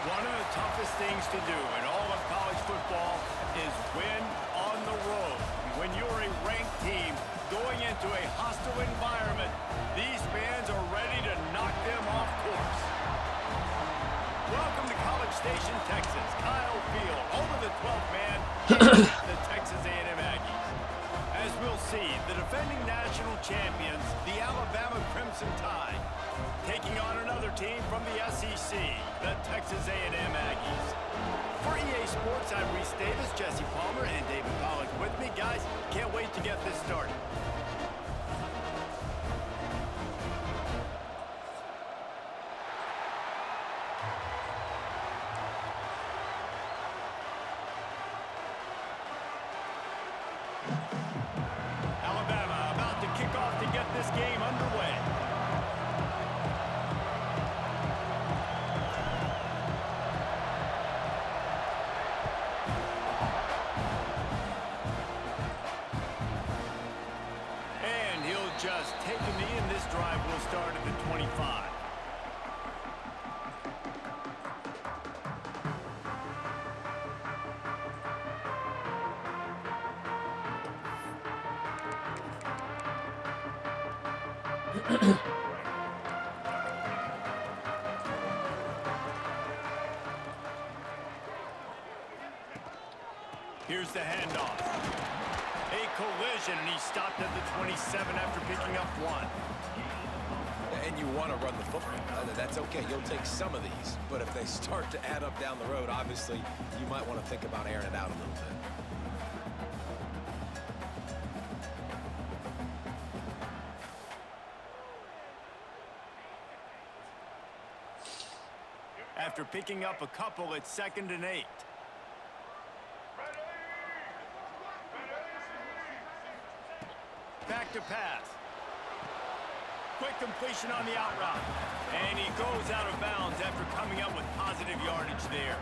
One of the toughest things to do in all of college football is win on the road. When you're a ranked team going into a hostile environment, these fans are ready to knock them off course. Welcome to College Station, Texas. Kyle Field over the 12th man, the Texas A&M Aggies. As we'll see, the defending national champions, the Alabama Crimson Tide, taking on another team from the SEC, the Texas A&M Aggies. For EA Sports, I'm Reese Davis, Jesse Palmer, and David Pollack with me. Guys, can't wait to get this started. Alabama about to kick off to get this game underway. Just take a knee, and this drive will start at the 25. Here's the handoff. A collision, and he stopped at the 27 after picking up one. And you want to run the football. That's okay. You'll take some of these. But if they start to add up down the road, obviously, you might want to think about airing it out a little bit. After picking up a couple, it's 2nd and 8. Back to pass. Quick completion on the out route. And he goes out of bounds after coming up with positive yardage there.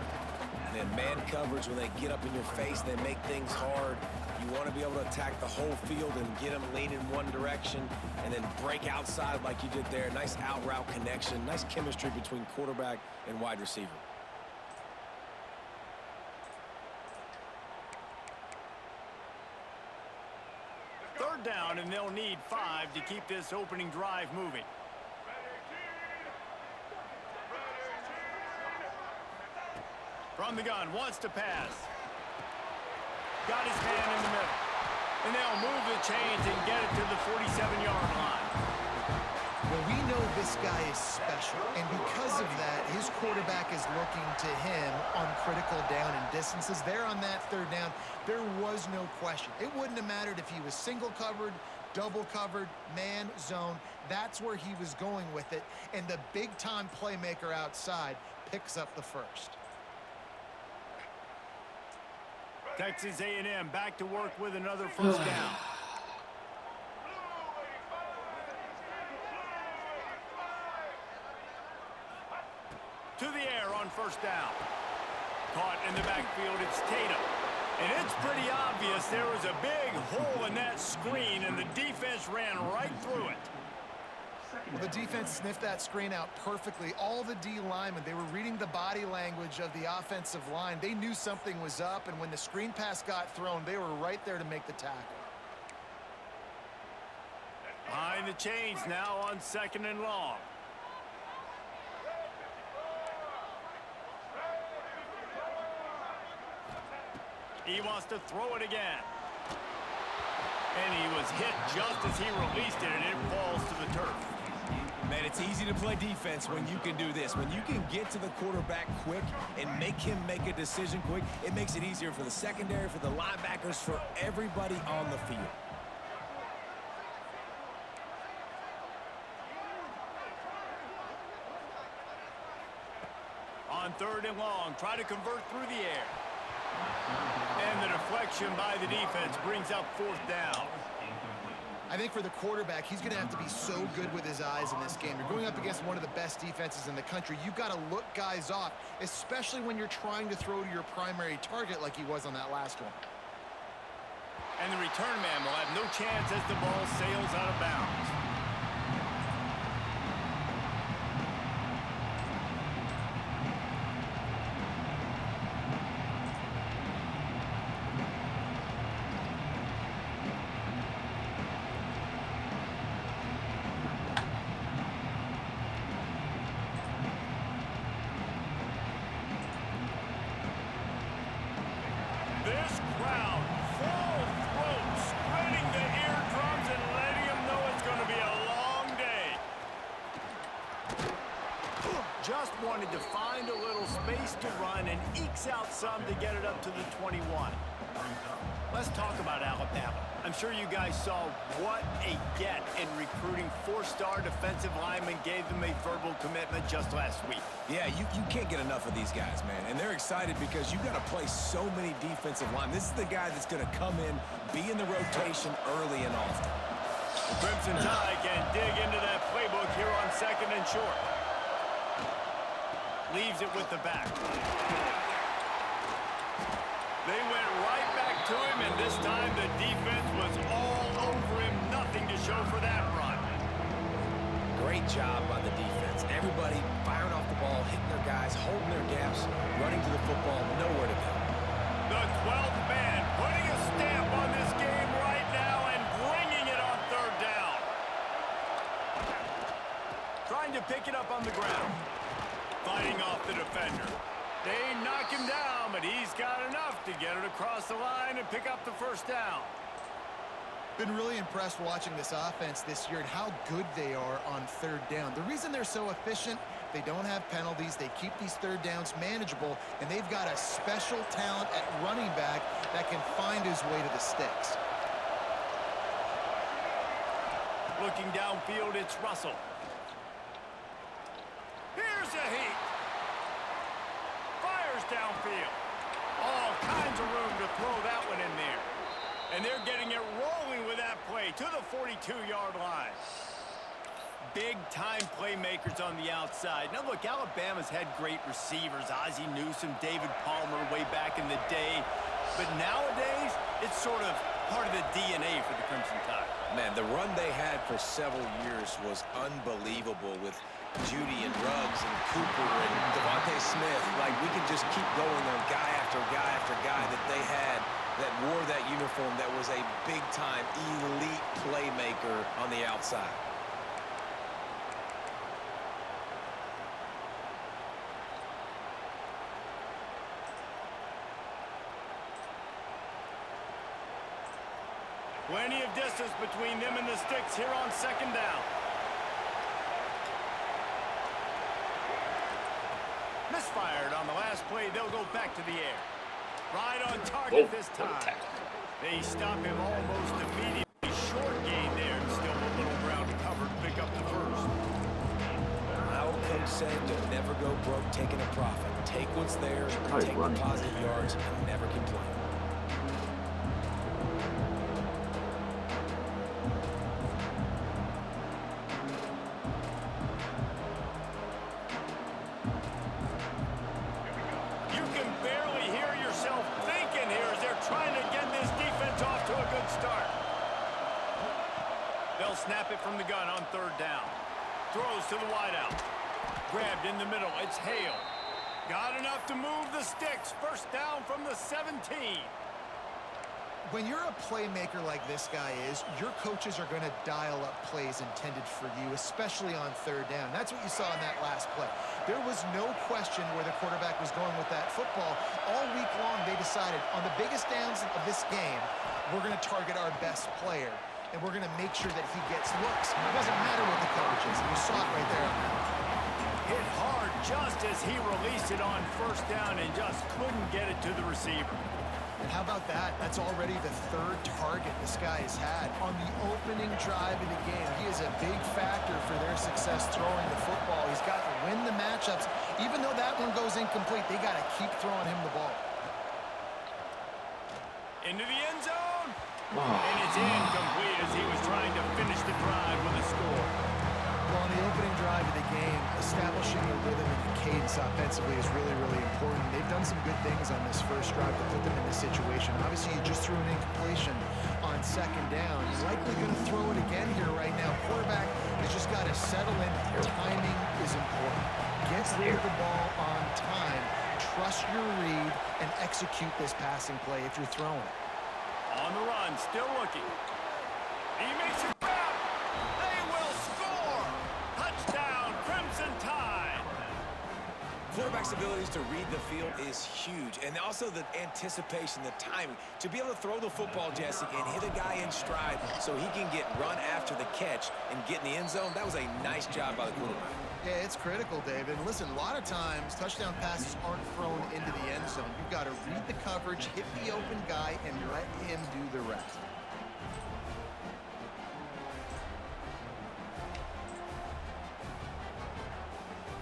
And then man coverage, when they get up in your face, they make things hard. You want to be able to attack the whole field and get them lean in one direction and then break outside like you did there. Nice out route connection. Nice chemistry between quarterback and wide receiver. Down, and they'll need 5 to keep this opening drive moving. From the gun, wants to pass. Got his man in the middle. And they'll move the chains and get it to the 47-yard line. Well, we know this guy is special, and because of that, his quarterback is looking to him on critical down and distances. There on that 3rd down, there was no question. It wouldn't have mattered if he was single covered, double covered, man, zone. That's where he was going with it, and the big-time playmaker outside picks up the first. Texas A&M back to work with another first down. To the air on first down. Caught in the backfield, it's Tatum. And it's pretty obvious there was a big hole in that screen, and the defense ran right through it. Well, the defense sniffed that screen out perfectly. All the D linemen, they were reading the body language of the offensive line. They knew something was up, and when the screen pass got thrown, they were right there to make the tackle. Behind the chains now on 2nd and long. He wants to throw it again. And he was hit just as he released it, and it falls to the turf. Man, it's easy to play defense when you can do this. When you can get to the quarterback quick and make him make a decision quick, it makes it easier for the secondary, for the linebackers, for everybody on the field. On 3rd and long, try to convert through the air. And the deflection by the defense brings up 4th down. I think for the quarterback, he's going to have to be so good with his eyes in this game. You're going up against one of the best defenses in the country. You've got to look guys off, especially when you're trying to throw to your primary target like he was on that last one. And the return man will have no chance as the ball sails out of bounds. This crowd, full throat, spreading the eardrums and letting them know it's going to be a long day. Just wanted to find a little space to run and ekes out some to get it up to the 21. Let's talk about Alabama. I'm sure you guys saw what a get in recruiting 4-star defensive linemen gave them a verbal commitment just last week. Yeah, you can't get enough of these guys, man. And they're excited because you got to play so many defensive linemen. This is the guy that's going to come in, be in the rotation early and often. The Crimson Tide can dig into that playbook here on 2nd and short. Leaves it with the back. They went right back to him, and this time the defense was all over him. Nothing to show for that run. Great job by the defense. Everybody firing off the ball, hitting their guys, holding their gaps, running to the football, nowhere to go. The 12th man putting a stamp on this game right now and bringing it on 3rd down. Trying to pick it up on the ground. Fighting off the defender. They knock him down, but he's got enough to get it across the line and pick up the 1st down. Been really impressed watching this offense this year and how good they are on 3rd down. The reason they're so efficient, they don't have penalties, they keep these 3rd downs manageable, and they've got a special talent at running back that can find his way to the sticks. Looking downfield, it's Russell. Here's a heat. Fires downfield. All kinds of room to throw that one in there. And they're getting it rolling with that play to the 42-yard line. Big-time playmakers on the outside. Now, look, Alabama's had great receivers. Ozzie Newsome, David Palmer way back in the day. But nowadays, it's sort of part of the DNA for the Crimson Tide. Man, the run they had for several years was unbelievable with Judy and Ruggs and Cooper and Devontae Smith. Like, we can just keep going on guy after guy after guy that they had that wore that uniform that was a big-time elite playmaker on the outside. Plenty of distance between them and the sticks here on 2nd down. Misfired on the last play. They'll go back to the air. Right on target this time. They stop him almost immediately. Short gain there, and still a little ground to cover to pick up the 1st. My old coach said, "You'll never go broke taking a profit. Take what's there, take the positive yards, and never complain." They'll snap it from the gun on 3rd down. Throws to the wideout. Grabbed in the middle. It's Hale. Got enough to move the sticks. 1st down from the 17. When you're a playmaker like this guy is, your coaches are going to dial up plays intended for you, especially on third down. That's what you saw in that last play. There was no question where the quarterback was going with that football. All week long, they decided on the biggest downs of this game, we're going to target our best player, and we're going to make sure that he gets looks. It doesn't matter what the coverage is. You saw it right there. Hit hard just as he released it on first down and just couldn't get it to the receiver. And how about that? That's already the third target this guy has had on the opening drive of the game. He is a big factor for their success throwing the football. He's got to win the matchups. Even though that one goes incomplete, they got to keep throwing him the ball. Into the end zone. And it's incomplete as he was trying to finish the drive with a score. Well, on the opening drive of the game, establishing a rhythm and a cadence offensively is really, really important. They've done some good things on this first drive to put them in this situation. Obviously, you just threw an incompletion on second down. He's likely going to throw it again here right now. Quarterback has just got to settle in. Timing is important. Get rid of the ball on time. Trust your read and execute this passing play if you're throwing it. On the run, still looking. He makes it grab. They will score. Touchdown, Crimson Tide. Quarterback's abilities to read the field is huge, and also the anticipation, the timing. To be able to throw the football, Jesse, and hit a guy in stride so he can get run after the catch and get in the end zone, that was a nice job by the quarterback. Yeah, it's critical, David. Listen, a lot of times, touchdown passes aren't thrown into the end zone. You've got to read the coverage, hit the open guy, and let him do the rest.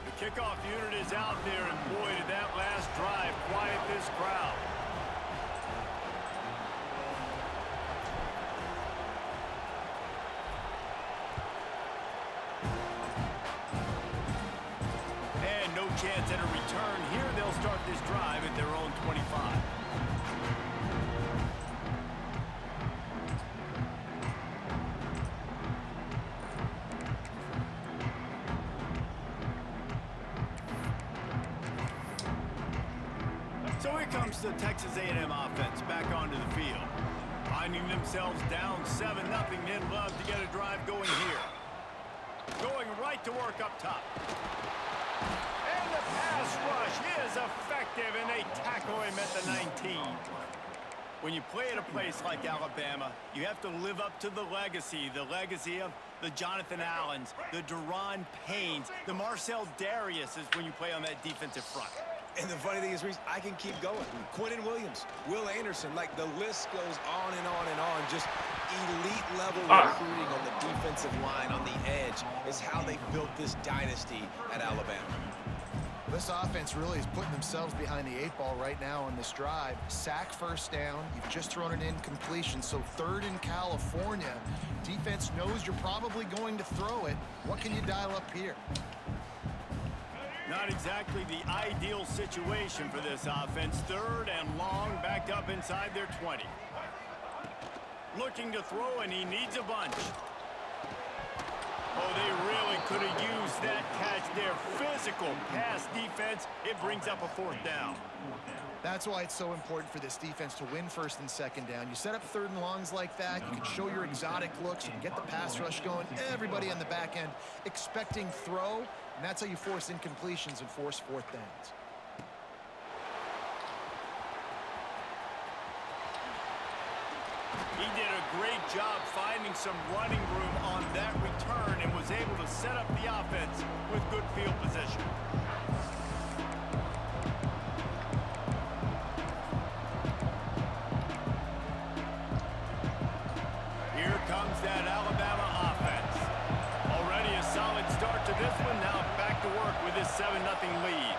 The kickoff unit is out there, and boy, did that last drive quiet this crowd. And no chance at a return here. They'll start this drive at their own 25. So here comes the Texas A&M offense back onto the field. Finding themselves down 7-0, they'd love to get a drive going here. Going right to work up top. And the pass rush is effective, and they tackle him at the 19. When you play at a place like Alabama, you have to live up to the legacy of the Jonathan Allens, the Deron Paynes, the Marcel Dariuses when you play on that defensive front. And the funny thing is, Reese, I can keep going. Quentin Williams, Will Anderson, like the list goes on and on and on. Just elite level recruiting on the defensive line, on the edge, is how they built this dynasty at Alabama. This offense really is putting themselves behind the 8 ball right now on this drive. Sack first down. You've just thrown an incompletion, so third in California. Defense knows you're probably going to throw it. What can you dial up here? Not exactly the ideal situation for this offense. Third and long, backed up inside their 20. Looking to throw, and he needs a bunch. Oh, they really could have used that catch there. Physical pass defense. It brings up a fourth down. That's why it's so important for this defense to win first and second down. You set up third and longs like that, you can show your exotic looks, you can get the pass rush going, everybody on the back end expecting throw, and that's how you force incompletions and force fourth downs. He did a great job finding some running room on that return and was able to set up the offense with good field position. Here comes that Alabama offense. Already a solid start to this one. Now back to work with this 7-0 lead.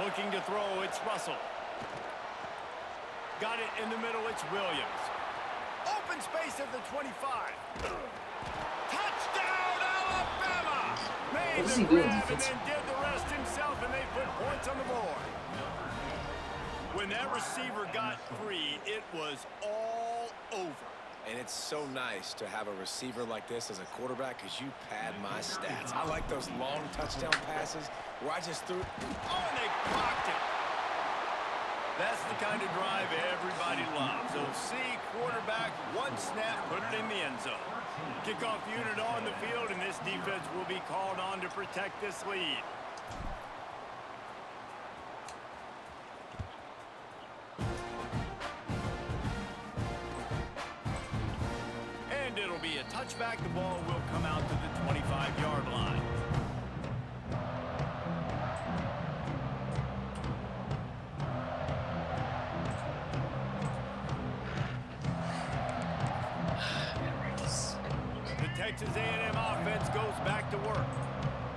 Looking to throw, it's Russell. Got it in the middle, it's Williams. Open space at the 25. Touchdown, Alabama! Made the grab and then did the rest himself, and they put points on the board. When that receiver got free, it was all over. And it's so nice to have a receiver like this as a quarterback because you pad my stats. I like those long touchdown passes where I just threw it. Oh, and they blocked it. That's the kind of drive everybody loves. So see, quarterback, one snap, put it in the end zone. Kickoff unit on the field, and this defense will be called on to protect this lead. And it'll be a touchback. The ball will come out to the 25-yard line. Texas A&M offense goes back to work.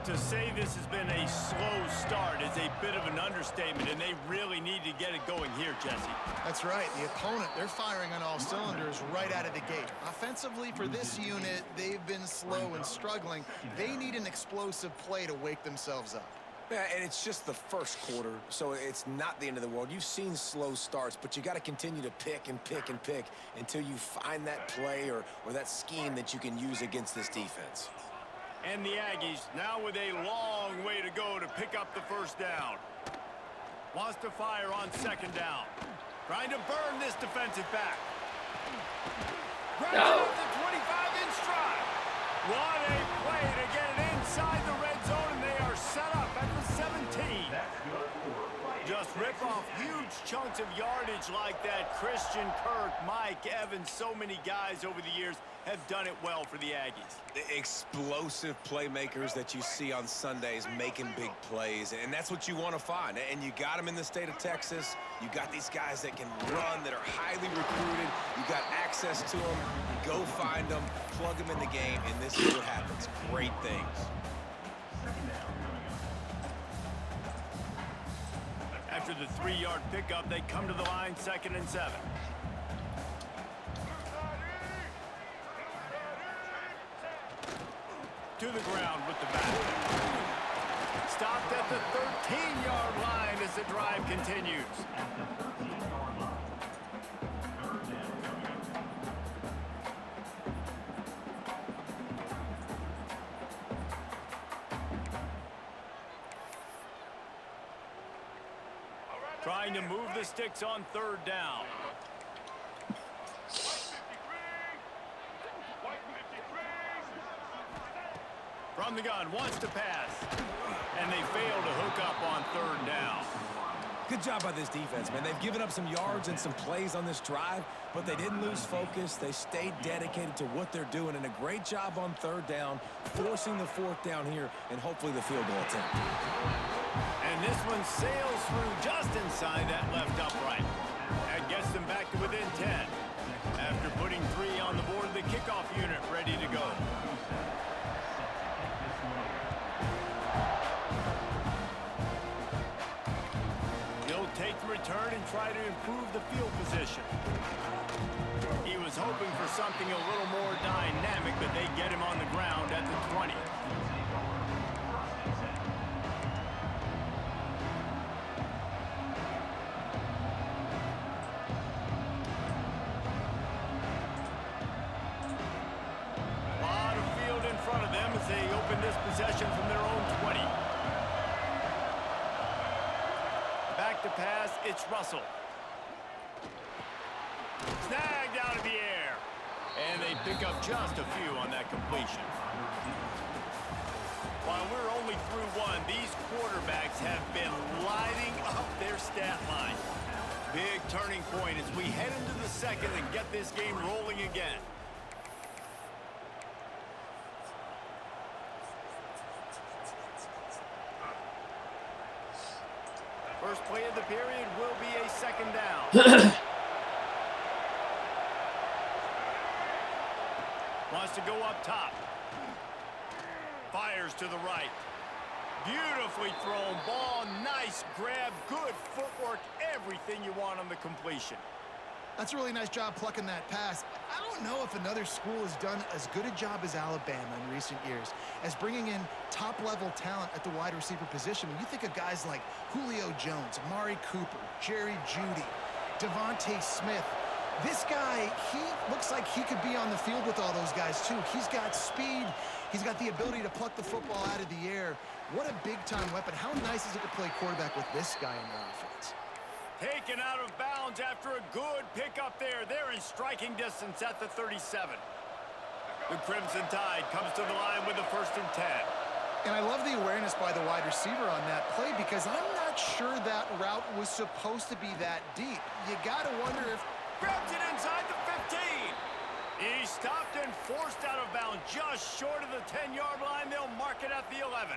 To say this has been a slow start is a bit of an understatement, and they really need to get it going here, Jesse. That's right. The opponent, they're firing on all cylinders right out of the gate. Offensively, for this unit, they've been slow and struggling. They need an explosive play to wake themselves up. Yeah, and it's just the first quarter, so it's not the end of the world. You've seen slow starts, but you got to continue to pick and pick and pick until you find that play or that scheme that you can use against this defense. And the Aggies, now with a long way to go to pick up the first down. Wants to fire on second down. Trying to burn this defensive back. Grabs it off the 25 in stride. What a play to get it inside the red zone, and they are set up at the 17. Just rip off huge chunks of yardage like that. Christian Kirk, Mike Evans, so many guys over the years have done it well for the Aggies. The explosive playmakers that you see on Sundays making big plays, and that's what you want to find. And you got them in the state of Texas. You got these guys that can run, that are highly recruited. You got access to them. Go find them, plug them in the game, and this is what happens. Great things. After the 3-yard pickup, they come to the line, 2nd and 7. To the ground with the back. Stopped at the 13-yard line as the drive continues. Trying to move the sticks on 3rd down. From the gun, wants to pass. And they fail to hook up on 3rd down. Good job by this defense, man. They've given up some yards and some plays on this drive, but they didn't lose focus. They stayed dedicated to what they're doing, and a great job on 3rd down, forcing the 4th down here, and hopefully the field goal attempt. And this one sails through just inside that left upright. That gets them back to within 10. After putting 3 on the board, the kickoff unit ready to go. He'll take the return and try to improve the field position. He was hoping for something a little more dynamic, but they get him on the ground at the 20. They open this possession from their own 20. Back to pass, it's Russell. Snagged out of the air. And they pick up just a few on that completion. While we're only through 1, these quarterbacks have been lighting up their stat line. Big turning point as we head into the 2nd and get this game rolling again. First play of the period will be a 2nd down. Wants to go up top. Fires to the right. Beautifully thrown ball. Nice grab. Good footwork. Everything you want on the completion. That's a really nice job plucking that pass. I don't know if another school has done as good a job as Alabama in recent years as bringing in top-level talent at the wide receiver position. When you think of guys like Julio Jones, Amari Cooper, Jerry Jeudy, Devontae Smith, this guy, he looks like he could be on the field with all those guys too. He's got speed. He's got the ability to pluck the football out of the air. What a big-time weapon. How nice is it to play quarterback with this guy in your offense? Taken out of bounds after a good pickup there. They're in striking distance at the 37. The Crimson Tide comes to the line with the 1st and 10. And I love the awareness by the wide receiver on that play because I'm not sure that route was supposed to be that deep. You got to wonder if... Grabs it inside the 15. He stopped and forced out of bounds just short of the 10-yard line. They'll mark it at the 11.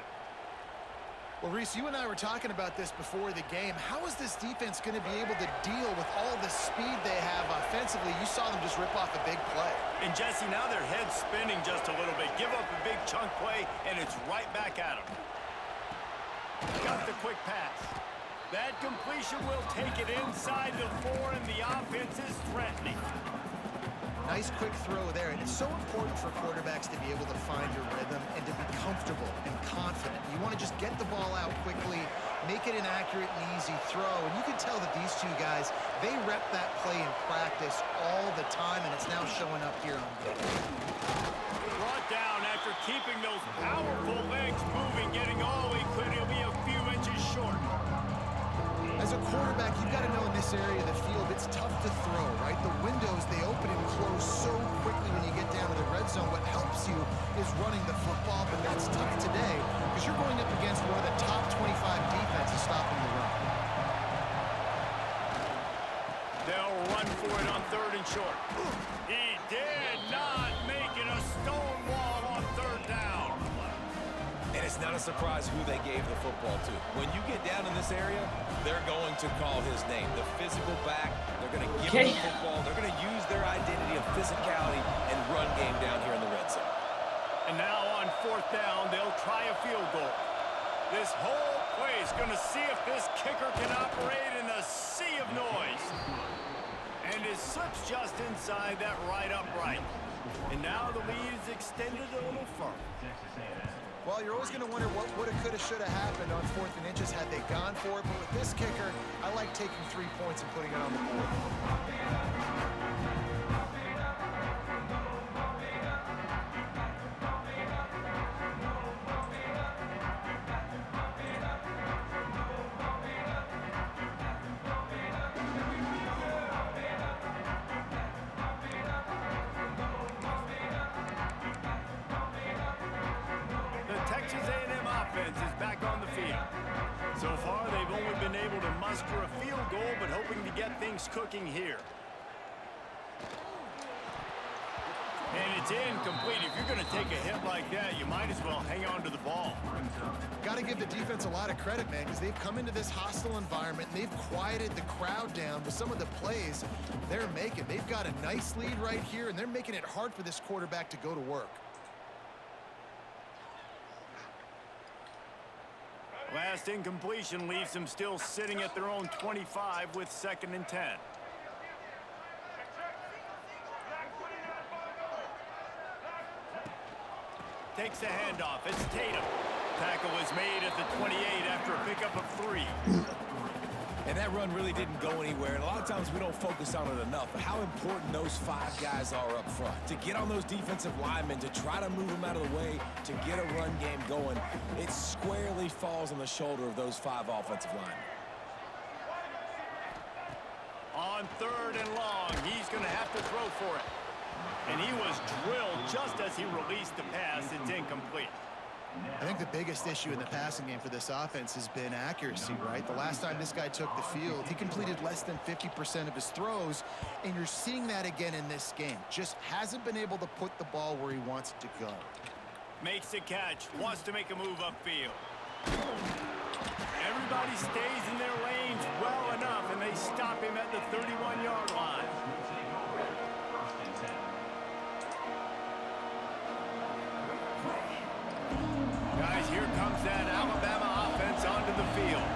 Well, Reese, you and I were talking about this before the game. How is this defense going to be able to deal with all the speed they have offensively? You saw them just rip off a big play. And, Jesse, now their head's spinning just a little bit. Give up a big chunk play, and it's right back at them. Got the quick pass. That completion will take it inside the 4, and the offense is threatening. Nice quick throw there, and it's so important for quarterbacks to be able to find your rhythm and to be comfortable and confident. You want to just get the ball out quickly, make it an accurate and easy throw, and you can tell that these two guys, they rep that play in practice all the time, and it's now showing up here on game. Brought down after keeping those powerful legs moving, getting all he could. He'll be a few inches short. As a quarterback, you've got to know in this area of the field, it's tough to throw, right? The windows, they open and close so quickly when you get down to the red zone. What helps you is running the football, but that's tough today because you're going up against one of the top 25 defenses stopping the run. They'll run for it on 3rd and short. He did not make it a stone wall on 3rd down. And it's not a surprise who they gave the football to. When you get down in this area, they're going to call his name. The physical back, they're going to give him the football. They're going to use their identity of physicality and run game down here in the red zone. And now on 4th down, they'll try a field goal. This whole play is going to see if this kicker can operate in the sea of noise. And it slips just inside that right upright. And now the lead is extended a little further. Well, you're always going to wonder what woulda, coulda, shoulda happened on 4th and inches had they gone for it. But with this kicker, I like taking 3 points and putting it on the board. Texas A&M offense is back on the field. So far, they've only been able to muster a field goal, but hoping to get things cooking here. And it's incomplete. If you're going to take a hit like that, you might as well hang on to the ball. Got to give the defense a lot of credit, man, because they've come into this hostile environment, and they've quieted the crowd down with some of the plays they're making. They've got a nice lead right here, and they're making it hard for this quarterback to go to work. Last incompletion leaves them still sitting at their own 25 with 2nd and 10. Takes the handoff. It's Tatum. Tackle was made at the 28 after a pickup of 3. And that run really didn't go anywhere. And a lot of times we don't focus on it enough. But how important those 5 guys are up front. To get on those defensive linemen, to try to move them out of the way, to get a run game going, it squarely falls on the shoulder of those 5 offensive linemen. On 3rd and long, he's going to have to throw for it. And he was drilled just as he released the pass. It's incomplete. I think the biggest issue in the passing game for this offense has been accuracy, right? The last time this guy took the field, he completed less than 50% of his throws, and you're seeing that again in this game. Just hasn't been able to put the ball where he wants it to go. Makes the catch, wants to make a move upfield. Everybody stays in their lanes well enough, and they stop him at the 31-yard line. Guys, here comes that Alabama offense onto the field.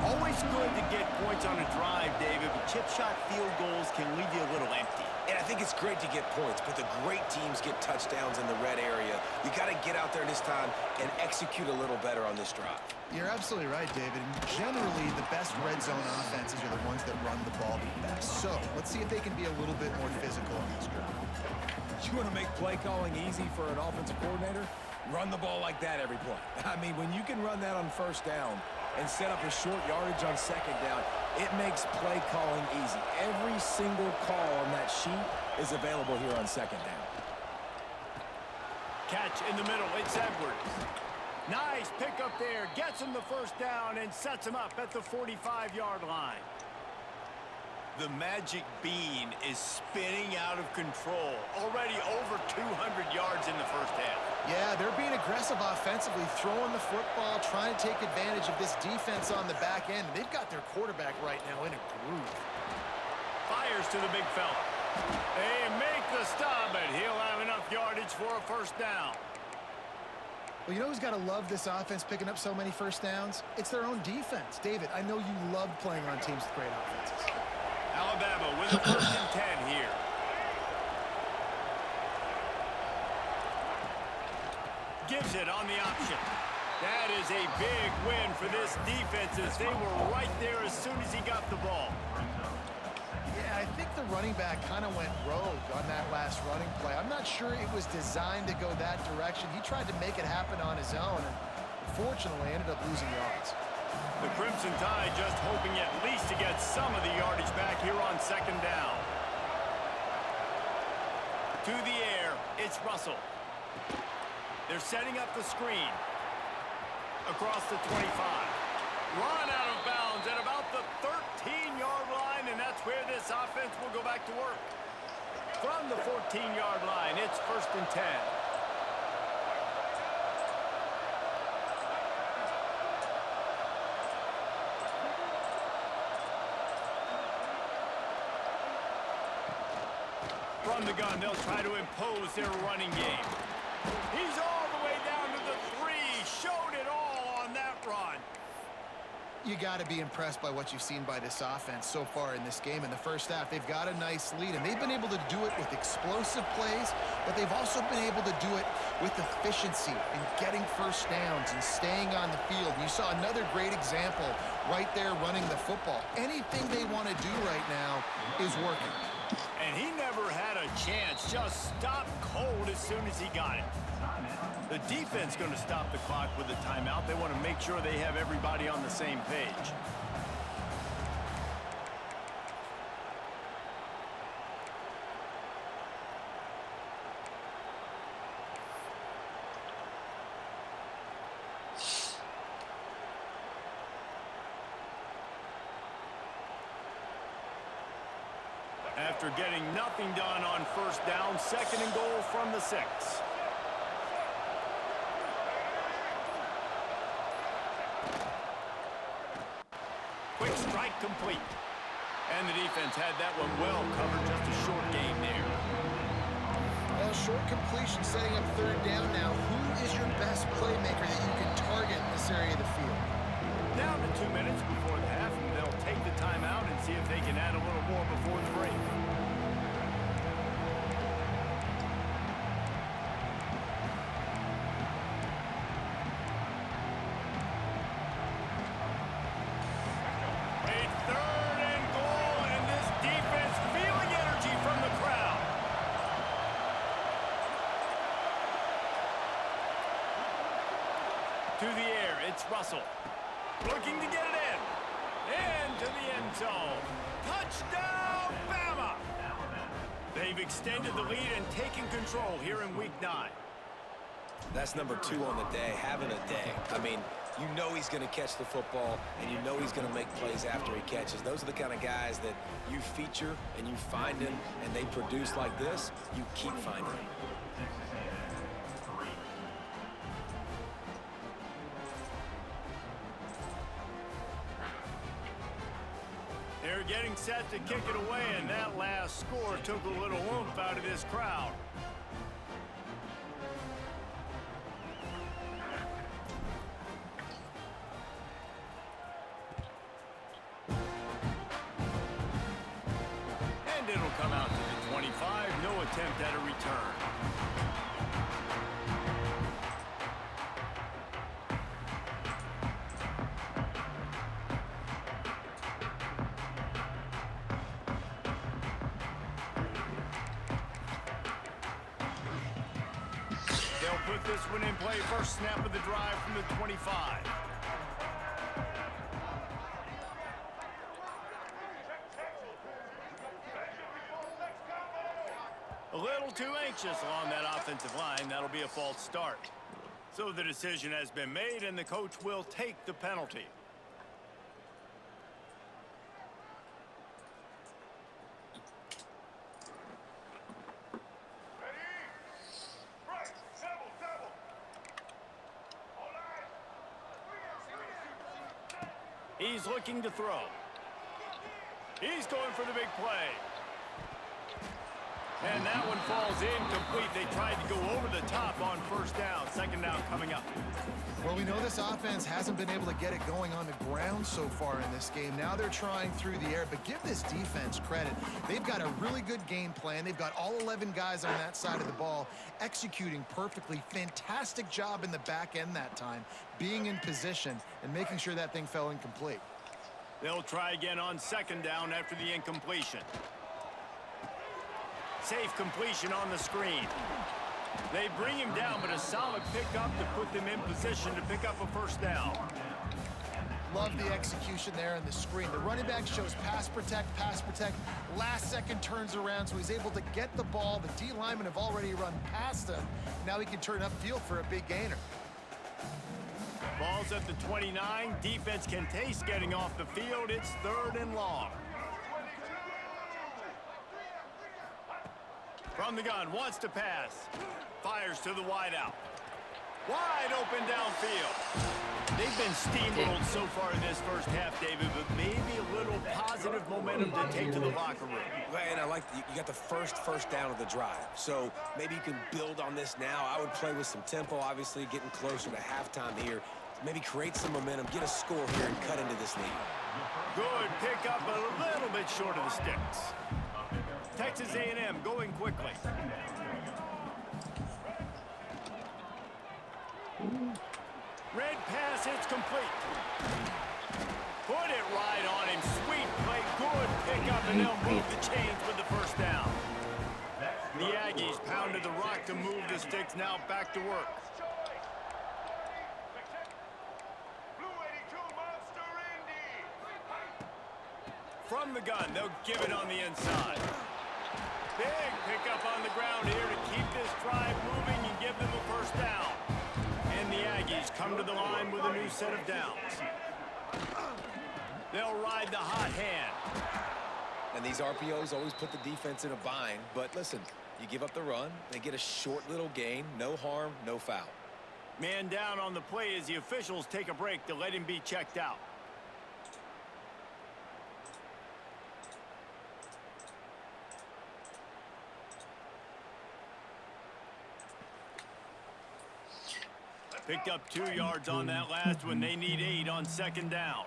Always good to get points on a drive, David, but chip shot field goals can leave you a little empty. And I think it's great to get points, but the great teams get touchdowns in the red area. You got to get out there this time and execute a little better on this drive. You're absolutely right, David. And generally, the best red zone offenses are the ones that run the ball the best. So let's see if they can be a little bit more physical on this drive. You want to make play calling easy for an offensive coordinator? Run the ball like that every play. I mean, when you can run that on 1st down, and set up a short yardage on second down, it makes play calling easy. Every single call on that sheet is available here on second down. Catch in the middle. It's Edwards. Nice pick up there. Gets him the first down and sets him up at the 45-yard line. The magic bean is spinning out of control. Already over 200 yards in the first half. Yeah, they're being aggressive offensively, throwing the football, trying to take advantage of this defense on the back end. They've got their quarterback right now in a groove. Fires to the big fella. They make the stop, but he'll have enough yardage for a first down. Well, you know who's got to love this offense picking up so many first downs? It's their own defense. David, I know you love playing on teams with great offenses. Alabama with a 1st and 10 here. Gives it on the option. That is a big win for this defense as they were right there as soon as he got the ball. Yeah, I think the running back kind of went rogue on that last running play. I'm not sure it was designed to go that direction. He tried to make it happen on his own and unfortunately ended up losing yards. The Crimson Tide just hoping at least to get some of the yardage back here on second down. To the air, it's Russell. They're setting up the screen. Across the 25. Run out of bounds at about the 13-yard line, and that's where this offense will go back to work. From the 14-yard line, it's 1st and 10. From the gun, they'll try to impose their running game. He's all the way down to the 3. Showed it all on that run. You got to be impressed by what you've seen by this offense so far in this game. In the first half, they've got a nice lead, and they've been able to do it with explosive plays, but they've also been able to do it with efficiency and getting first downs and staying on the field. And you saw another great example right there running the football. Anything they want to do right now is working. And he never had a chance. Just stopped cold as soon as he got it. The defense going to stop the clock with a timeout. They want to make sure they have everybody on the same page. After getting nothing done on first down, 2nd and goal from the 6. Quick strike complete. And the defense had that one well covered, just a short gain there. Well, short completion setting up 3rd down now. Who is your best playmaker that you can target in this area of the field? Down to 2 minutes before the half, and they'll take the timeout and see if they can add a little more before the break. A 3rd and goal, and this defense feeling energy from the crowd. To the air, it's Russell. Looking to get it in. Into the end zone. Touchdown, Bama! They've extended the lead and taken control here in Week 9. That's number 2 on the day, having a day. I mean, you know he's going to catch the football, and you know he's going to make plays after he catches. Those are the kind of guys that you feature and you find them, and they produce like this, you keep finding them. They're getting set to kick it away, and that last score took a little oomph out of this crowd. And it'll come out to the 25. No attempt at a return. They'll put this one in play. First snap of the drive from the 25. anxious along that offensive line. That'll be a false start. So the decision has been made, and the coach will take the penalty. He's looking to throw. He's going for the big play. And that one falls incomplete. They tried to go over the top on first down. Second down coming up. Well, we know this offense hasn't been able to get it going on the ground so far in this game. Now they're trying through the air, but give this defense credit. They've got a really good game plan. They've got all 11 guys on that side of the ball executing perfectly. Fantastic job in the back end that time, being in position and making sure that thing fell incomplete. They'll try again on second down after the incompletion. Safe completion on the screen. They bring him down, but a solid pickup to put them in position to pick up a first down. Love the execution there on the screen. The running back shows pass protect. Last second turns around, so he's able to get the ball. The D linemen have already run past him. Now he can turn upfield for a big gainer. Ball's at the 29. Defense can taste getting off the field. It's 3rd and long. From the gun, wants to pass. Fires to the wideout. Wide open downfield. They've been steamrolled so far in this first half, David, but maybe a little positive momentum to take to the locker room. And I like you got the first down of the drive. So maybe you can build on this now. I would play with some tempo, obviously getting closer to halftime here. Maybe create some momentum, get a score here, and cut into this lead. Good pickup, a little bit short of the sticks. Texas A&M going quickly. Red pass, it's complete. Put it right on him. Sweet play, good pickup, and they'll move the chains with the first down. The Aggies pounded the rock to move the sticks, now back to work. From the gun, they'll give it on the inside. Big pickup on the ground here to keep this drive moving and give them a first down. And the Aggies come to the line with a new set of downs. They'll ride the hot hand. And these RPOs always put the defense in a bind. But listen, you give up the run, they get a short little gain, no harm, no foul. Man down on the play as the officials take a break to let him be checked out. Picked up 2 yards on that last one. They need 8 on second down.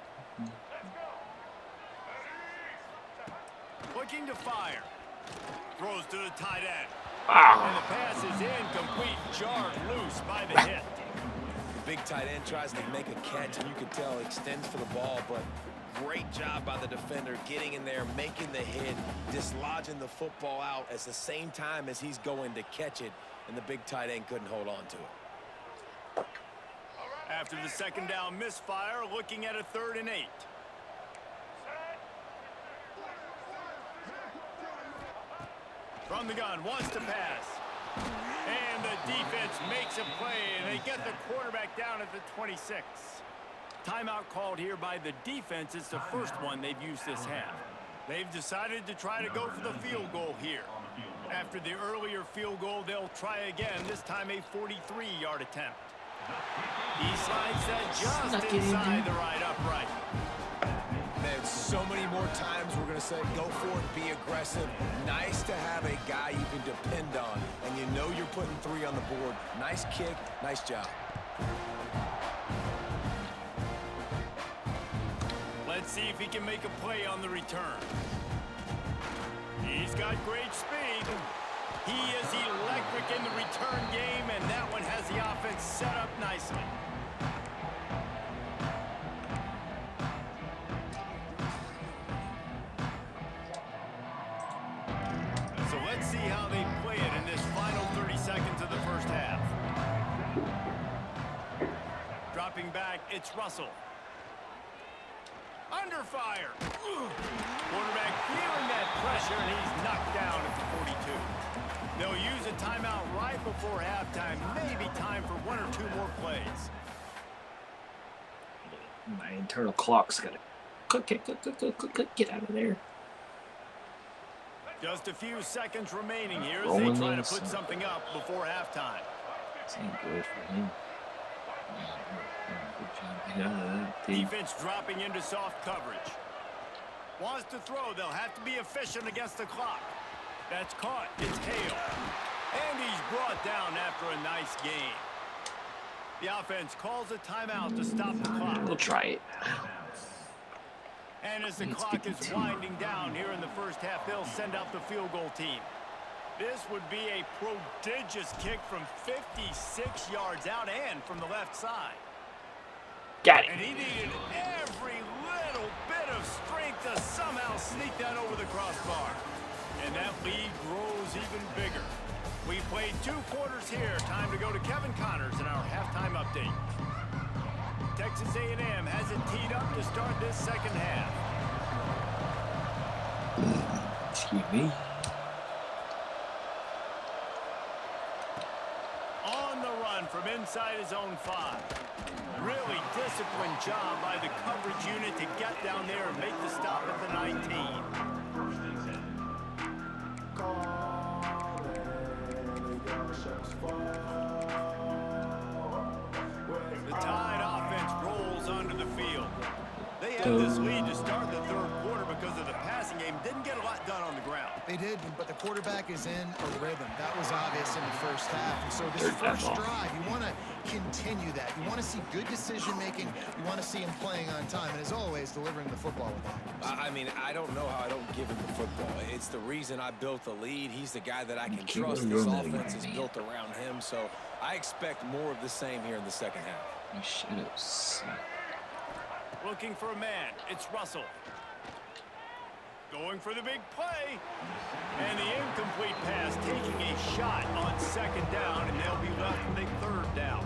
Looking to fire. Throws to the tight end. And the pass is incomplete. Jarred loose by the hit. The big tight end tries to make a catch, and you can tell extends for the ball, but great job by the defender getting in there, making the hit, dislodging the football out at the same time as he's going to catch it, and the big tight end couldn't hold on to it. After the second down misfire, looking at a 3rd and 8. From the gun, wants to pass. And the defense makes a play, and they get the quarterback down at the 26. Timeout called here by the defense. It's the first one they've used this half. They've decided to try to go for the field goal here. After the earlier field goal, they'll try again, this time a 43-yard attempt. He slides that just inside the right upright. Man, so many more times we're going to say go for it, be aggressive. Nice to have a guy you can depend on, and you know you're putting 3 on the board. Nice kick, nice job. Let's see if he can make a play on the return. He's got great speed. He is electric in the return game, and that one has the offense set up nicely. So let's see how they play it in this final 30 seconds of the first half. Dropping back, it's Russell. Under fire. Quarterback feeling that pressure, and he's knocked down at the 42. They'll use a timeout right before halftime. Maybe time for 1 or 2 more plays. My internal clock's got to click, get out of there. Just a few seconds remaining here as they try to put something up before halftime. This ain't good for him. Good job. Defense dropping into soft coverage. Wants to throw. They'll have to be efficient against the clock. That's caught. It's Hale. And he's brought down after a nice gain. The offense calls a timeout to stop the clock. We'll try it. And as the clock is winding down here in the first half, they'll send out the field goal team. This would be a prodigious kick from 56 yards out and from the left side. Got it. And he needed every little bit of strength to somehow sneak that over the crossbar. And that lead grows even bigger. We played 2 quarters here. Time to go to Kevin Connors in our halftime update. Texas A&M has it teed up to start this second half. Excuse me. On the run from inside his own 5. Really disciplined job by the coverage unit to get down there and make the stop at the 19. The Tide offense rolls onto the field. They had this lead to start the third quarter because of the passing game. Didn't get a lot done on the ground. They did, but the quarterback is in a rhythm. That was obvious in the first half. And so this first drive, you want to continue that. You want to see good decision-making. You want to see him playing on time. And as always, delivering the football with accuracy. I mean, I don't know how I don't give him the football. It's the reason I built the lead. He's the guy that I can trust. This offense is built around him. So I expect more of the same here in the second half. You should have seen. Looking for a man. It's Russell. Going for the big play. And the incomplete pass taking a shot on second down, and they'll be left with a third down.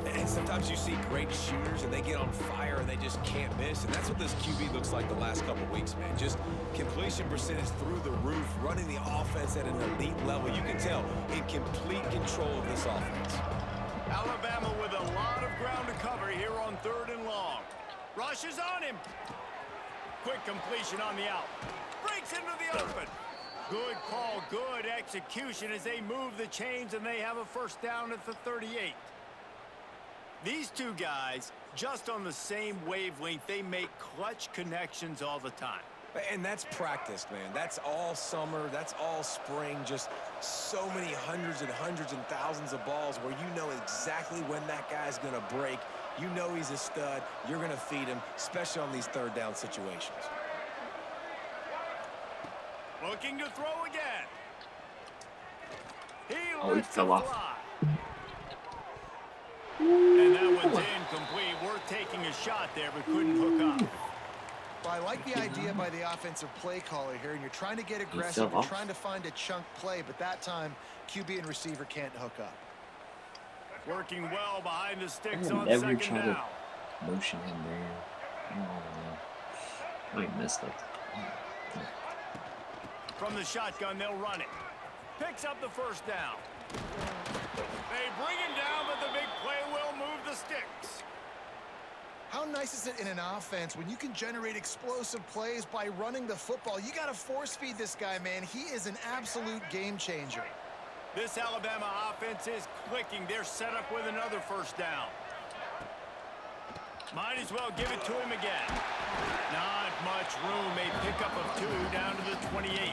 And sometimes you see great shooters, and they get on fire, and they just can't miss. And that's what this QB looks like the last couple weeks, man. Just completion percentage through the roof, running the offense at an elite level. You can tell in complete control of this offense. Alabama with a lot of ground to cover here on 3rd and long. Rush is on him. Quick completion on the out. Breaks into the open. Good call, good execution as they move the chains and they have a first down at the 38. These two guys, just on the same wavelength, they make clutch connections all the time. And that's practice, man. That's all summer. That's all spring. Just so many hundreds and thousands of balls where you know exactly when that guy's going to break. You know he's a stud. You're going to feed him, especially on these third down situations. Looking to throw again. He fell off. And that one's incomplete. Worth taking a shot there, but couldn't hook up. Well, I like the idea by the offensive play caller here, and you're trying to get aggressive. You're trying to find a chunk play, but that time, QB and receiver can't hook up. Working well behind the sticks on never second try down. to motion him there. Oh, he messed up. From the shotgun, they'll run it. Picks up the first down. They bring him down, but the big play will move the sticks. How nice is it in an offense when you can generate explosive plays by running the football? You got to force feed this guy, man. He is an absolute game changer. This Alabama offense is clicking. They're set up with another first down. Might as well give it to him again. Not much room. A pickup of 2 down to the 28.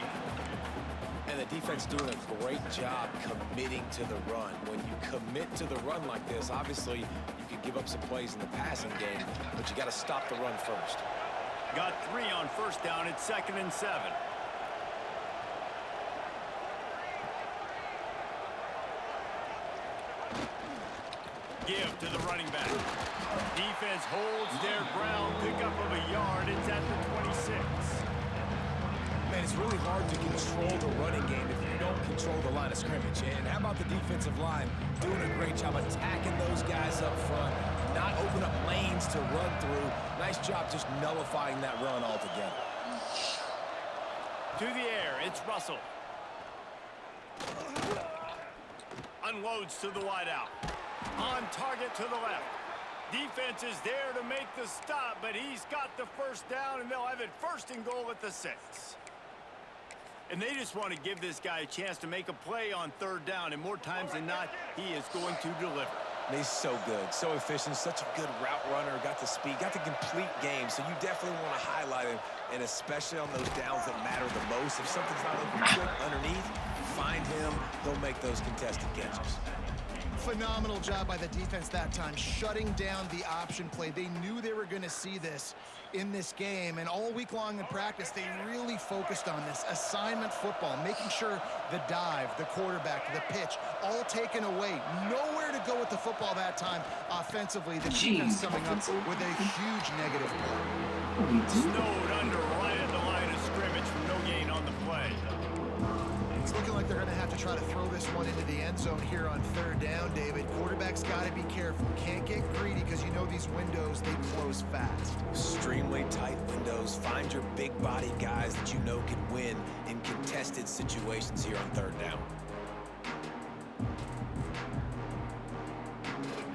And the defense doing a great job committing to the run. When you commit to the run like this, obviously you can give up some plays in the passing game, but you got to stop the run first. Got 3 on first down. It's 2nd and 7. Give to the running back. Defense holds their ground. Pickup of a yard. It's at the 26. Man, it's really hard to control the running game if you don't control the line of scrimmage. And how about the defensive line doing a great job attacking those guys up front, not open up lanes to run through. Nice job just nullifying that run altogether. To the air, it's Russell. Unloads to the wideout. On target to the left. Defense is there to make the stop, but he's got the first down, and they'll have it 1st and goal at the 6. And they just want to give this guy a chance to make a play on 3rd down, and more times than not, he is going to deliver. He's so good, so efficient, such a good route runner, got the speed, got the complete game, so you definitely want to highlight him, and especially on those downs that matter the most. If something's not open quick underneath, find him, he'll make those contested catches. Phenomenal job by the defense that time, shutting down the option play. They knew they were going to see this in this game, and all week long in practice, they really focused on this assignment football, making sure the dive, the quarterback, the pitch, all taken away. Nowhere to go with the football that time offensively. The defense coming up with a huge negative play. Snowed under right at the line of scrimmage for no gain on the play. It's looking like they're going to have to try to throw this one into the end zone here on 3rd down, David. Quarterback's got to be careful. Can't get greedy because you know these windows, they close fast. Extremely tight windows. Find your big body guys that you know can win in contested situations here on 3rd down.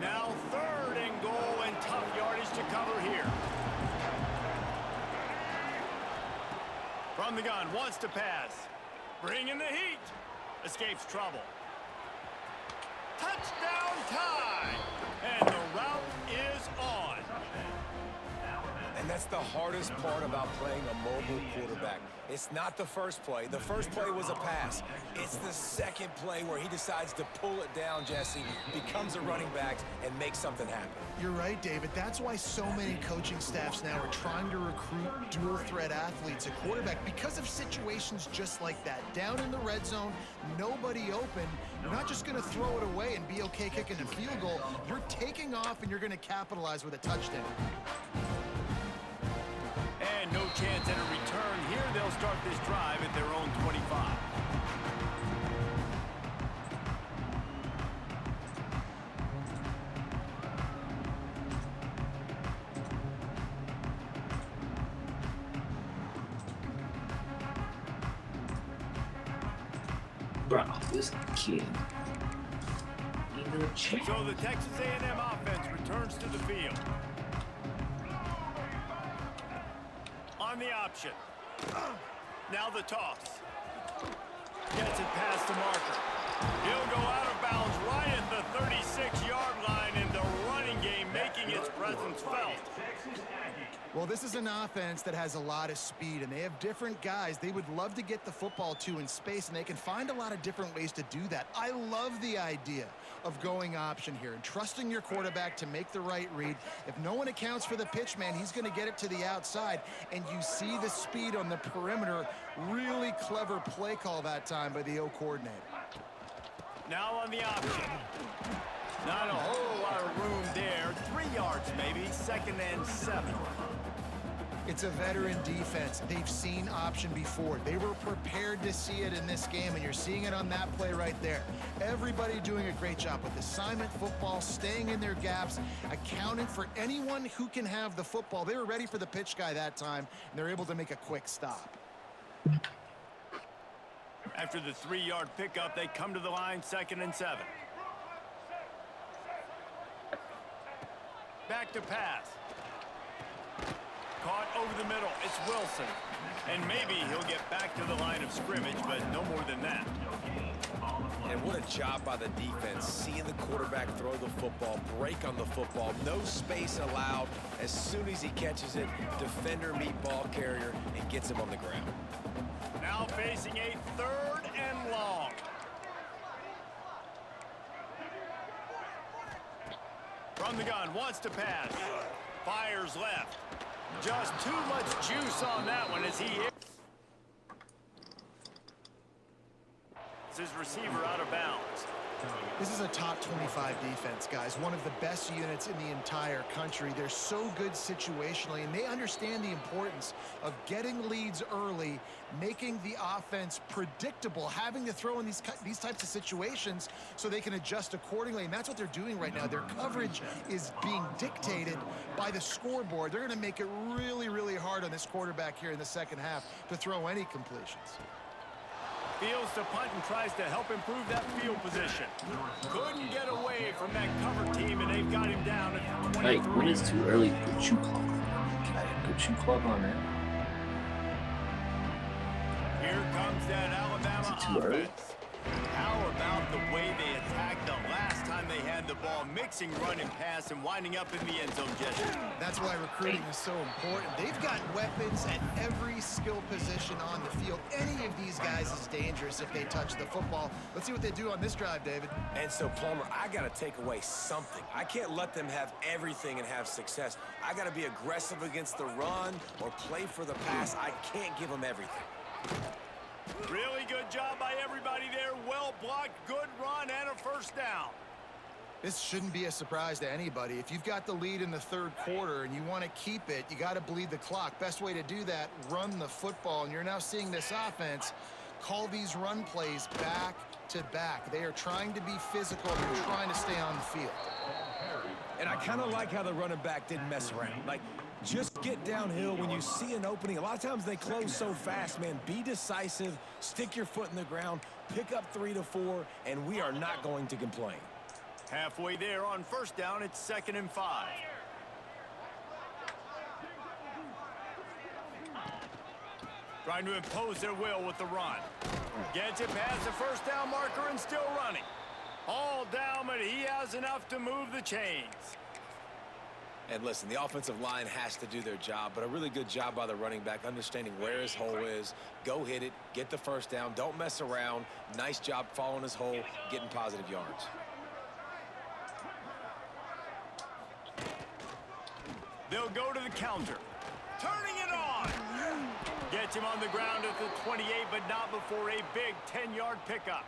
Now 3rd and goal, and tough yardage to cover here. From the gun, wants to pass. Bringing the heat. Escapes trouble. Touchdown tie. And the route is on. And that's the hardest part about playing a mobile quarterback. It's not the first play. The first play was a pass. It's the second play where he decides to pull it down, Jesse, becomes a running back, and makes something happen. You're right, David. That's why so many coaching staffs now are trying to recruit dual-threat athletes at quarterback because of situations just like that. Down in the red zone, nobody open. You're not just going to throw it away and be okay kicking a field goal. You're taking off, and you're going to capitalize with a touchdown. And no chance at a return here. They'll start this drive at their own 25. Bro, this kid. So the Texas A&M offense returns to the field. On the option. Now the toss. Gets it past the marker. He'll go out of bounds right at the 36-yard line, and the running game making its presence felt. Well, this is an offense that has a lot of speed, and they have different guys they would love to get the football to in space, and they can find a lot of different ways to do that. I love the idea of going option here and trusting your quarterback to make the right read. If no one accounts for the pitch, man, he's going to get it to the outside, and you see the speed on the perimeter. Really clever play call that time by the O coordinator. Now on the option. Not a whole lot of room there. 3 yards maybe, 2nd and 7. It's a veteran defense. They've seen option before. They were prepared to see it in this game, and you're seeing it on that play right there. Everybody doing a great job with assignment football, staying in their gaps, accounting for anyone who can have the football. They were ready for the pitch guy that time, and they're able to make a quick stop. After the 3-yard pickup, they come to the line, 2nd and 7. Back to pass. Caught over the middle. It's Wilson. And maybe he'll get back to the line of scrimmage, but no more than that. And what a job by the defense, seeing the quarterback throw the football, break on the football, no space allowed. As soon as he catches it, defender meet ball carrier and gets him on the ground. Now facing a 3rd and long. From the gun, wants to pass. Fires left. Just too much juice on that one as he hits his receiver out of bounds. This is a top 25 defense, guys. One of the best units in the entire country. They're so good situationally, and they understand the importance of getting leads early, making the offense predictable, having to throw in these types of situations so they can adjust accordingly, and that's what they're doing right now. Their coverage is being dictated by the scoreboard. They're going to make it really, really hard on this quarterback here in the second half to throw any completions. Fields to punt and tries to help improve that field position. Couldn't get away from that cover team, and they've got him down at the 23. Like, when is too early for Chew Club? Good Chew Club on that. Here comes that Alabama Too early? offense. How about the way they attacked them last time they had the ball, mixing run and pass and winding up in the end zone, Jesse? That's why recruiting is so important. They've got weapons at every skill position on the field. Any of these guys is dangerous if they touch the football. Let's see what they do on this drive, David. And so, Palmer, I got to take away something. I can't let them have everything and have success. I got to be aggressive against the run or play for the pass. I can't give them everything. Really good job by everybody there. Well blocked, good run, and a first down. This shouldn't be a surprise to anybody. If you've got the lead in the third quarter and you want to keep it, you got to bleed the clock. Best way to do that, run the football. And you're now seeing this offense call these run plays back to back. They are trying to be physical. They're trying to stay on the field. And I kind of like how the running back didn't mess around. Like, just get downhill when you see an opening. A lot of times they close so fast, man. Be decisive, stick your foot in the ground, pick up 3 to 4, and we are not going to complain. Halfway there on first down, it's 2nd and 5. Trying to impose their will with the run. Gets it past the first down marker and still running. All down, but he has enough to move the chains. And listen, the offensive line has to do their job, but a really good job by the running back, understanding where his hole is. Go hit it, get the first down, don't mess around. Nice job following his hole, getting positive yards. They'll go to the counter. Turning it on. Gets him on the ground at the 28, but not before a big 10-yard pickup.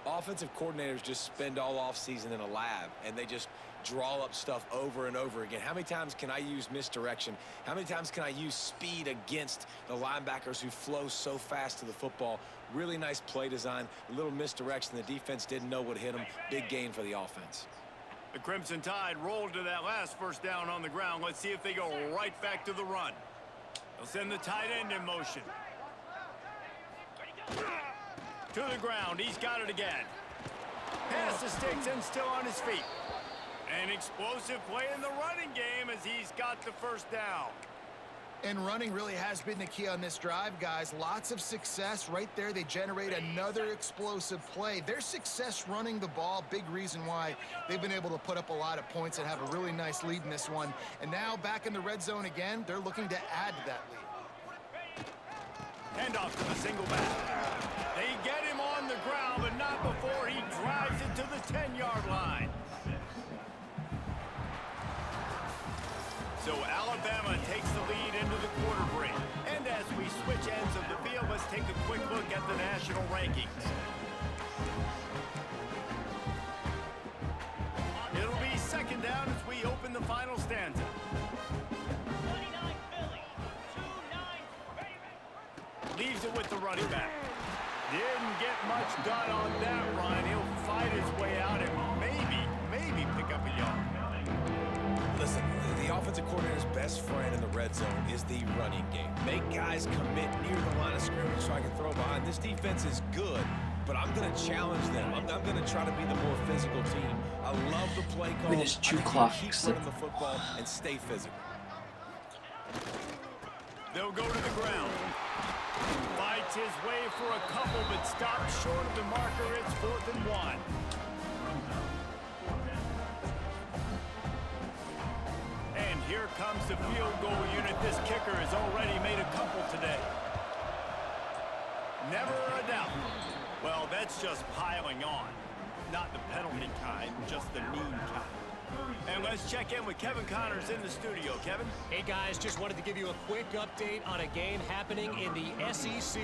Offensive coordinators just spend all offseason in a lab, and they just draw up stuff over and over again. How many times can I use misdirection? How many times can I use speed against the linebackers who flow so fast to the football? Really nice play design, a little misdirection. The defense didn't know what hit them. Big gain for the offense. The Crimson Tide rolled to that last first down on the ground. Let's see if they go right back to the run. They'll send the tight end in motion. To the ground. He's got it again. Pass the sticks and still on his feet. An explosive play in the running game as he's got the first down. And running really has been the key on this drive, guys. Lots of success right there. They generate another explosive play. Their success running the ball, big reason why they've been able to put up a lot of points and have a really nice lead in this one. And now back in the red zone again, they're looking to add to that lead. Hand off to the single back. They get him on the ground, but not before he drives it to the 10-yard line. So Alabama takes the lead into the quarter break. And as we switch ends of the field, let's take a quick look at the national rankings. It'll be 2nd down as we open the final stanza. 29 Philly, 2-9 Leaves it with the running back. Didn't get much done on that run. He'll fight his way out and maybe pick up a yard. Listen, the offensive coordinator's best friend in the red zone is the running game. Make guys commit near the line of scrimmage so I can throw behind. This defense is good, but I'm going to challenge them. I'm going to try to be the more physical team. I love the play call. When is I Chew think you Clock keep set? running the football and stay physical. They'll go to the ground. Fights his way for a couple, but stops short of the marker. It's 4th and 1. And here comes the field goal unit. This kicker has already made a couple today. Never a doubt. Well, that's just piling on. Not the penalty kind, just the mean kind. And let's check in with Kevin Connors in the studio. Kevin? Hey guys, just wanted to give you a quick update on a game happening in the SEC.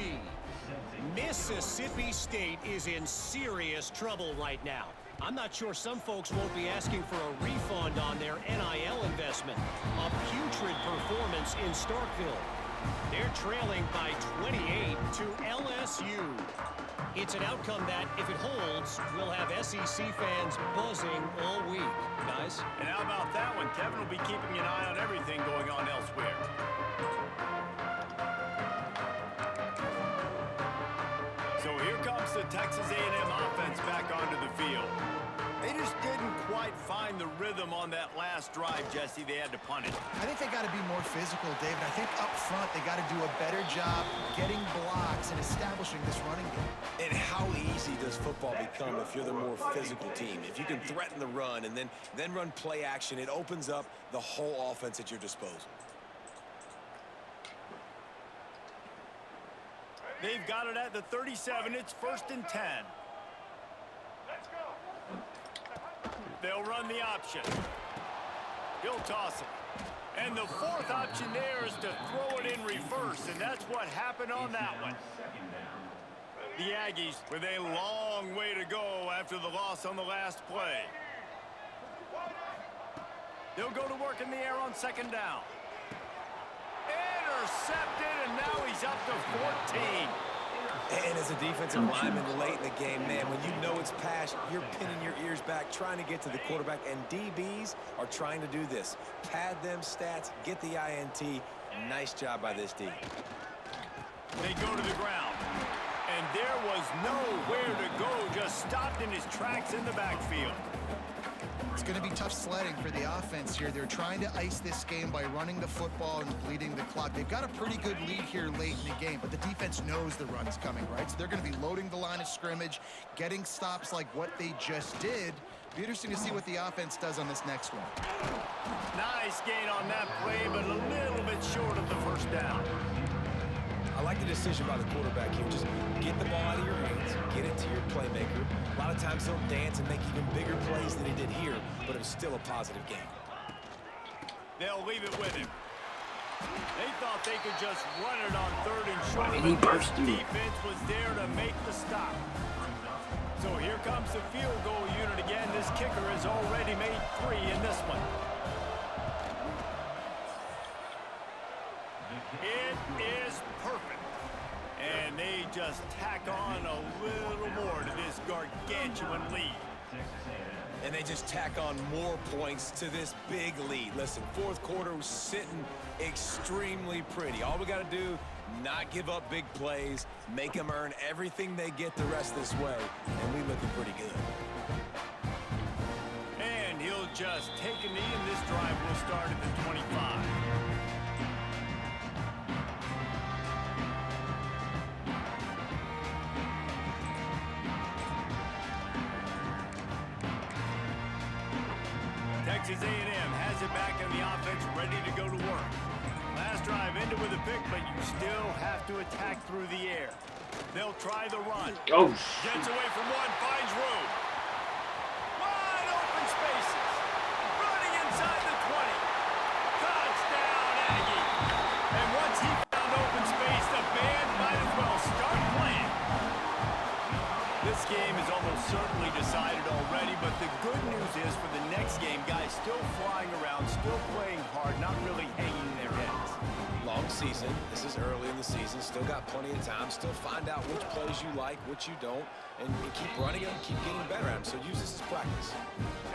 Mississippi State is in serious trouble right now. I'm not sure some folks won't be asking for a refund on their NIL investment. A putrid performance in Starkville. They're trailing by 28 to LSU. It's an outcome that, if it holds, will have SEC fans buzzing all week, guys. And how about that one? Kevin will be keeping an eye on everything going on elsewhere. comes the Texas A&M offense back onto the field. They just didn't quite find the rhythm on that last drive, Jesse. They had to punt it. I think they got to be more physical, David. I think up front they got to do a better job getting blocks and establishing this running game. And how easy does football become if you're the more physical team? If you can threaten the run and then run play action, it opens up the whole offense at your disposal. They've got it at the 37. It's 1st and 10. They'll run the option. He'll toss it. And the 4th option there is to throw it in reverse, and that's what happened on that one. The Aggies with a long way to go after the loss on the last play. They'll go to work in the air on 2nd down. Intercepted, and now he's up to 14. And as a defensive lineman late in the game, man, when you know it's pass, you're pinning your ears back, trying to get to the quarterback, and DBs are trying to do this. Pad them stats, get the INT. Nice job by this D. They go to the ground, and there was nowhere to go, just stopped in his tracks in the backfield. It's going to be tough sledding for the offense here. They're trying to ice this game by running the football and bleeding the clock. They've got a pretty good lead here late in the game, but the defense knows the run's coming, right? So they're going to be loading the line of scrimmage, getting stops like what they just did. Be interesting to see what the offense does on this next one. Nice gain on that play, but a little bit short of the 1st down. I like the decision by the quarterback here. Just get the ball out of your hands, get it to your playmaker. A lot of times he'll dance and make even bigger plays than he did here, but it was still a positive game. They'll leave it with him. They thought they could just run it on 3rd and short, He but burst the you. defense was there to make the stop. So here comes the field goal unit again. This kicker has already made 3 in this one. It is perfect. And they just tack on a little more to this gargantuan lead. And they just tack on more points to this big lead. Listen, 4th quarter was sitting extremely pretty. All we got to do, not give up big plays, make them earn everything they get the rest this way, and we looking pretty good. And he'll just take a knee, and this drive will start at the 25. Texas A&M has it back in the offense, ready to go to work. Last drive ended with a pick, but you still have to attack through the air. They'll try the run. Oh, Gets away from one, finds room. Wide open spaces. Running inside the 20. Touchdown, Aggie. And once he found open space, the band might as well start playing. This game is almost certainly decided already, but the good news is for the next game, guys still flying around, still playing hard, not really hanging their heads. Long season. This is early in the season. Still got plenty of time. Still find out which plays you like, which you don't, and keep running them, keep getting better at them. So use this as practice.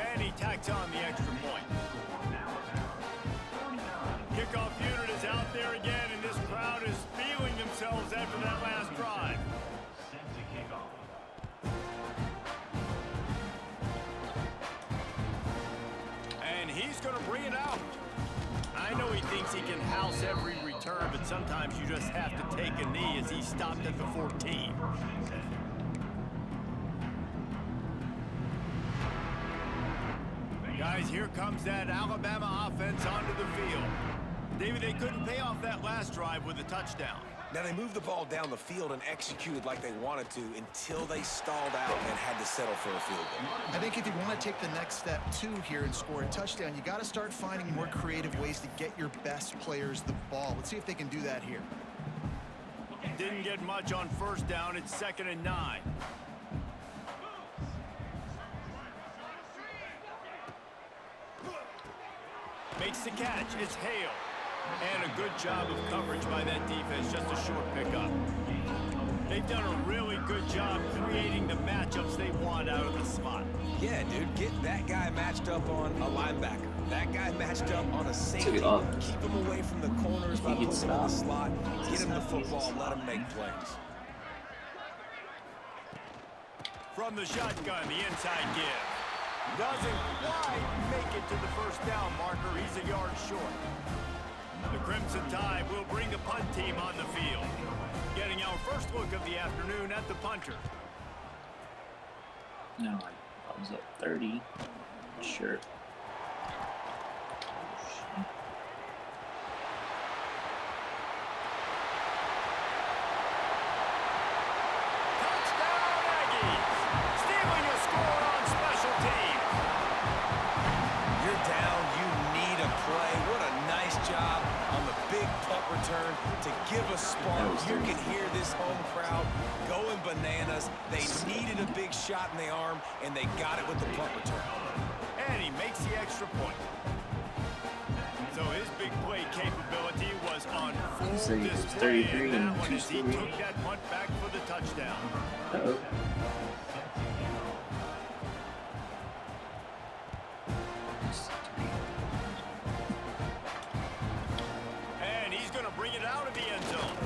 And he tacks on the extra point. Kickoff unit is out there again, and this crowd is feeling themselves after that last drive. And he's going to bring it out. I know he thinks he can house every return, but sometimes you just have to take a knee as he stopped at the 14. Guys, here comes that Alabama offense onto the field. David, they couldn't pay off that last drive with a touchdown. Now, they moved the ball down the field and executed like they wanted to until they stalled out and had to settle for a field goal. I think if you want to take the next step, too, here and score a touchdown, you got to start finding more creative ways to get your best players the ball. Let's see if they can do that here. Didn't get much on 1st down. It's 2nd and 9. Makes the catch. It's Hale. And a good job of coverage by that defense. Just a short pickup. They've done a really good job creating the matchups they want out of the slot. Yeah, dude, get that guy matched up on a linebacker. That guy matched up on a safety. Took it off. Keep him away from the corners by putting him in the slot. Get him the football, let him make plays. From the shotgun, the inside give. Doesn't quite make it to the first down marker. He's a yard short. The Crimson Tide will bring the punt team on the field. Getting our first look of the afternoon at the punter. No, I was up 30. Sure. Return to give a spark. You can hear this home crowd going bananas. They needed a big shot in the arm, and they got it with the punt return. And he makes the extra point. So his big play capability was on full display in that one as he took that punt back for the touchdown. Uh-oh. Bring it out of the end zone.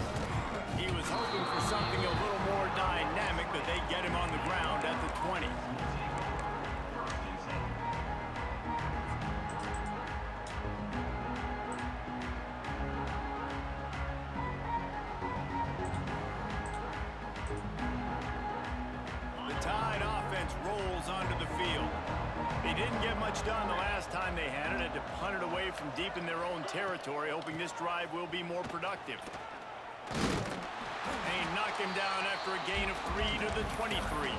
He was hoping for something a little more dynamic, but they get him on the ground at the 20. The Tide offense rolls onto the field. They didn't get much done the last time they had it. Had to punt it away from deep in their own territory, hoping this drive will be more productive. They knock him down after a gain of 3 to the 23.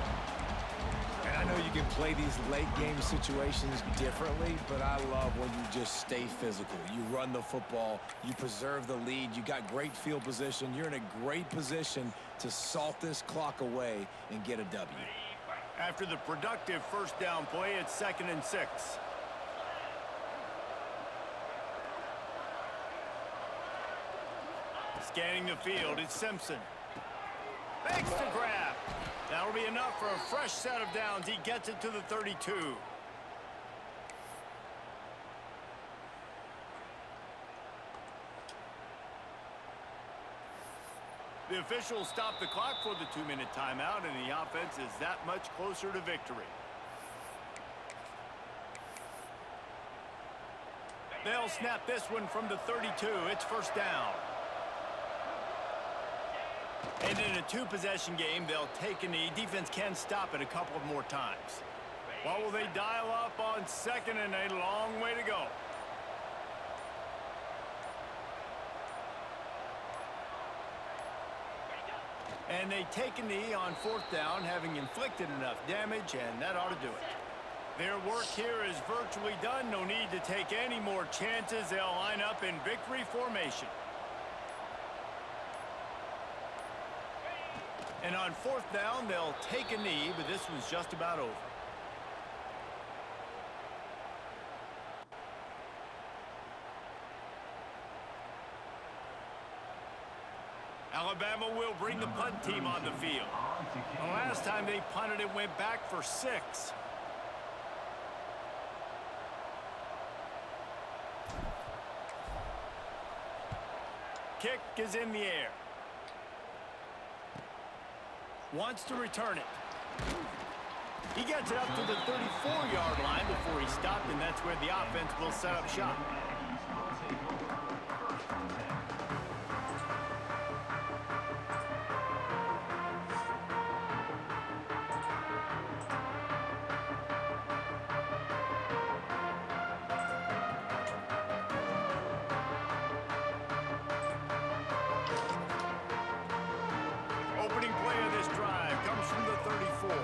And I know you can play these late game situations differently, but I love when you just stay physical. You run the football, you preserve the lead, you got great field position. You're in a great position to salt this clock away and get a W. After the productive first down play, it's 2nd and 6. Scanning the field, it's Simpson. Makes the grab. That'll be enough for a fresh set of downs. He gets it to the 32. The officials stop the clock for the 2-minute timeout, and the offense is that much closer to victory. They'll snap this one from the 32. It's first down. And in a 2-possession game, they'll take a knee. Defense can stop it a couple of more times. What will they dial up on 2nd and a long way to go? And they take a knee on 4th down, having inflicted enough damage, and that ought to do it. Their work here is virtually done. No need to take any more chances. They'll line up in victory formation. And on 4th down, they'll take a knee, but this one's just about over. Alabama will bring the punt team on the field. The last time they punted, it went back for 6. Kick is in the air. Wants to return it. He gets it up to the 34-yard line before he stopped, and that's where the offense will set up shop. Opening play of this drive comes from the 34.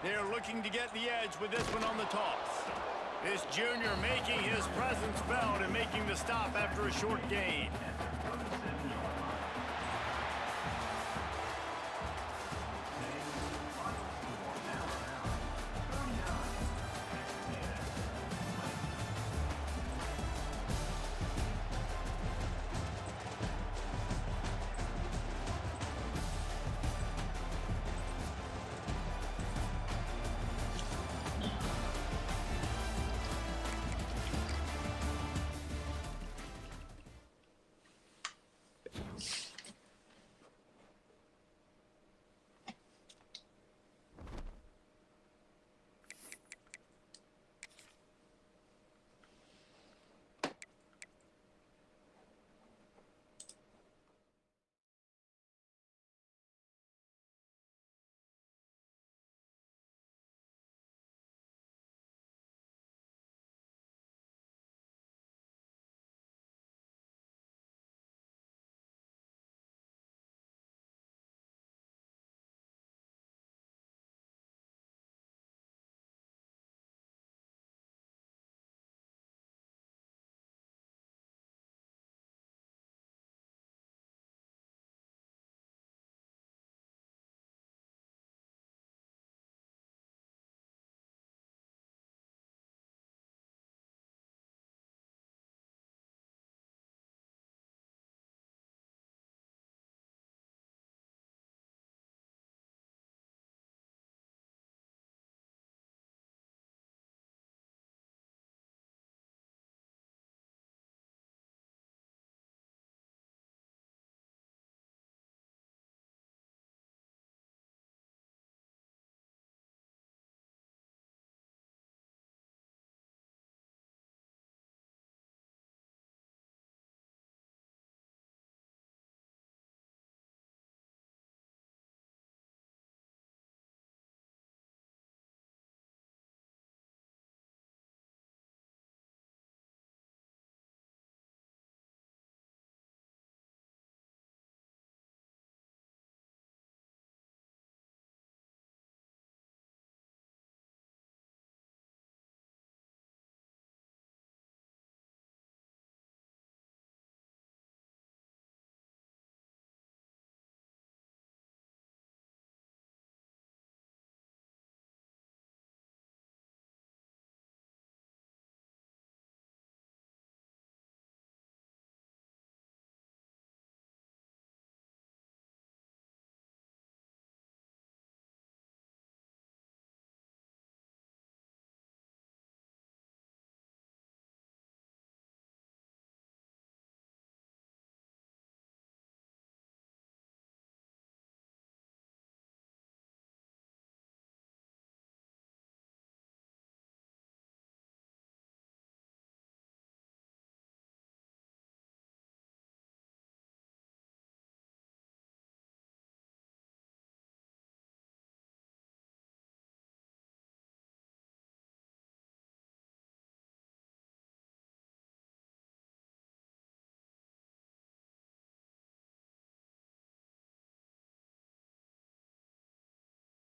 They're looking to get the edge with this one on the toss. This junior making his presence felt and making the stop after a short gain.